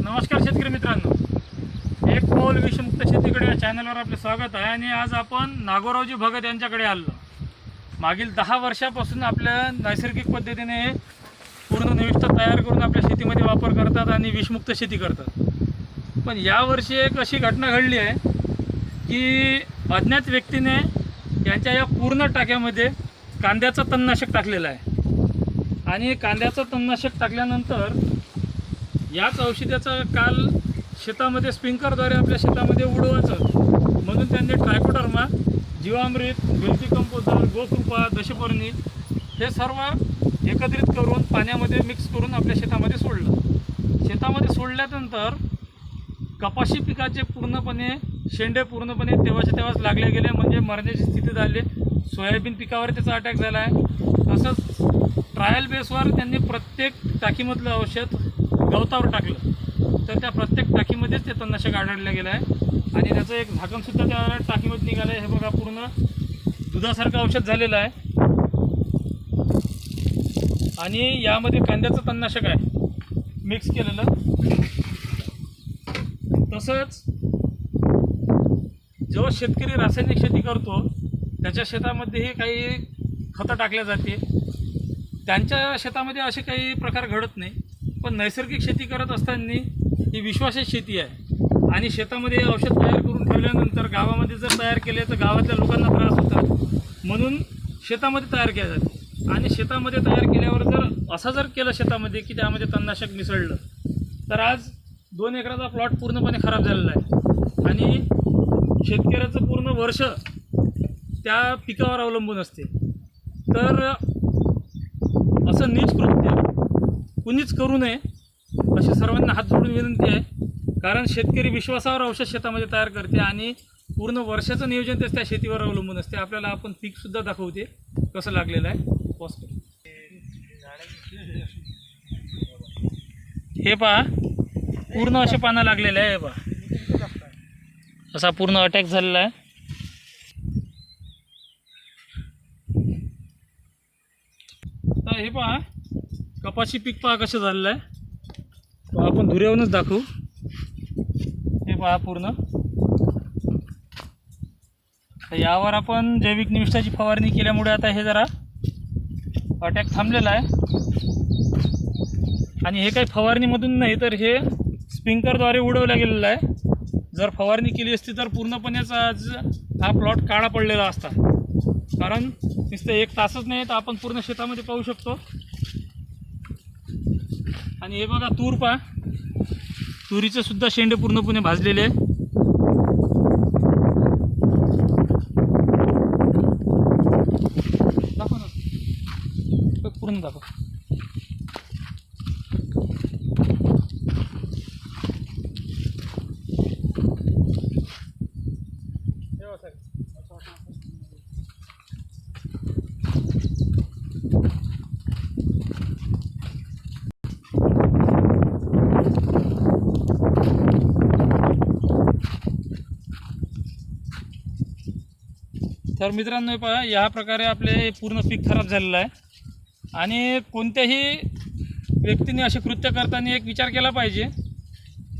नमस्कार शेतकरी मित्रांनो, एक पाऊल विषमुक्त शेतीकडे या चॅनलवर आपले स्वागत आहे. आणि आज आपण नागोरावजी भगत यांच्याकडे आलो. मागील 10 वर्षापासून आपल्या नैसर्गिक पद्धतीने पूर्ण निविष्ठा तयार करून आपल्या शेतीमध्ये वापर करतात आणि विषमुक्त शेती करतात. पण यावर्षी एक अशी घटना घडली आहे की अज्ञात व्यक्तीने यांच्या या पूर्ण टाक्यामध्ये कांद्याचं तणनाशक टाकलेलं आहे. आणि कांद्याचं तणनाशक टाकल्यानंतर याच औषधाचं काल शेतामध्ये स्प्रिंकलरद्वारे आपल्या शेतामध्ये उडवायचं म्हणून त्यांनी ट्रायकोडर्मा, जीवामृत, बिल्टी कंपोजर, गोकृपा, दशपर्णी हे सर्व एकत्रित करून पाण्यामध्ये मिक्स करून आपल्या शेतामध्ये सोडलं. शेतामध्ये सोडल्यानंतर कपाशी पिकाचे पूर्णपणे शेंडे पूर्णपणे तेव्हाच लागले गेले, म्हणजे मरण्याची स्थिती झाली. सोयाबीन पिकावर त्याचा अटॅक झाला आहे. तसंच ट्रायल बेसवर त्यांनी प्रत्येक टाकीमधलं औषध गवतावर टाकलं, तर त्या प्रत्येक टाकीमध्येच ते तणनाशक आढळलं गेलं आहे. आणि त्याचं एक झाकणसुद्धा त्या टाकीमध्ये निघालं आहे. हे बघा, पूर्ण दुधासारखं औषध झालेलं आहे. आणि यामध्ये कांद्याचं तणनाशक आहे मिक्स केलेलं. तसंच जो शेतकरी रासायनिक शेती करतो त्याच्या शेतामध्येही काही खतं टाकल्या जाते. त्यांच्या शेतामध्ये असे काही प्रकार घडत नाही. पण नैसर्गिक शेती करत असताना ही विश्वासाची शेती आहे. आणि शेतामध्ये औषध तयार करून ठेवल्यानंतर गावामध्ये जर तयार केले तर गावातल्या लोकांना त्रास होतात, म्हणून शेतामध्ये तयार केले जाते. आणि शेतामध्ये तयार केल्यावर जर केलं शेतामध्ये की त्यामध्ये तणनाशक मिसळलं तर आज 2 एकराचा प्लॉट पूर्णपणे खराब झालेला आहे. आणि शेतकऱ्याचं पूर्ण वर्ष त्या पिकावर अवलंबून असते. तर असं नीच कृत्य कुणीच करू नये अशी सर्वांना हात जोडून विनंती आहे. कारण शेतकरी विश्वासावर औषध शेतामध्ये तयार करते आणि पूर्ण वर्षाचं नियोजन त्याच त्या शेतीवर अवलंबून असते. आपल्याला आपण पीकसुद्धा दाखवते कसं लागलेलं आहे. हे पहा, पूर्ण असे पानं लागलेले आहे. हे पहा, असा पूर्ण अटॅक झालेला आहे. तर हे पहा, कपाशी पीक पहा कसं झालेलं आहे. तो आपण धुऱ्यावरूनच दाखवू. हे पहा पूर्ण. तर यावर आपण जैविक निविष्ठाची फवारणी केल्यामुळे आता हे जरा अटॅक थांबलेला आहे. आणि हे काही फवारणीमधून नाही तर हे स्प्रिंकलरद्वारे उडवल्या गेलेलं आहे. जर फवारणी केली असती तर पूर्णपणेच आज हा प्लॉट काळा पडलेला असता. कारण नुसतं 1 तासच नाही तर आपण पूर्ण शेतामध्ये पाहू शकतो. आणि हे बघा, तूर पहा, तुरीचं सुद्धा शेंडे पूर्णपणे भाजलेले आहे. दाखव ना, पूर्ण दाखव. तर मित्रांनो, पहा, या प्रकारे आपले पूर्ण पीक खराब झालेलं आहे. आणि कोणत्याही व्यक्तीने असे कृत्य करताना एक विचार केला पाहिजे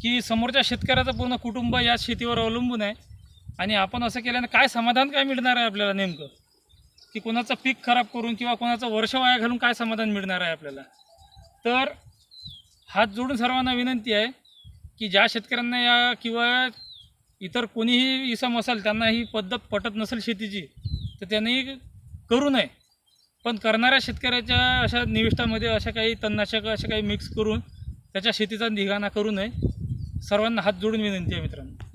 की समोरच्या शेतकऱ्याचं पूर्ण कुटुंब या शेतीवर अवलंबून आहे. आणि आपण असं केल्याने काय समाधान काय मिळणार आहे आपल्याला नेमकं, की कोणाचं पीक खराब करून किंवा कोणाचं वर्ष वाया घालून काय समाधान मिळणार आहे आपल्याला. तर हात जोडून सर्वांना विनंती आहे की ज्या शेतकऱ्यांना या किंवा इतर कोणीही इसम असेल त्यांना ही पद्धत पटत नसेल शेतीची तर त्यांनी करू नये. पण करणाऱ्या शेतकऱ्याच्या अशा निविष्ठामध्ये अशा काही तणनाशक अशा काही मिक्स करून त्याच्या शेतीचा धिगाणा करू नये. सर्वांना हात जोडून विनंती आहे मित्रांनो.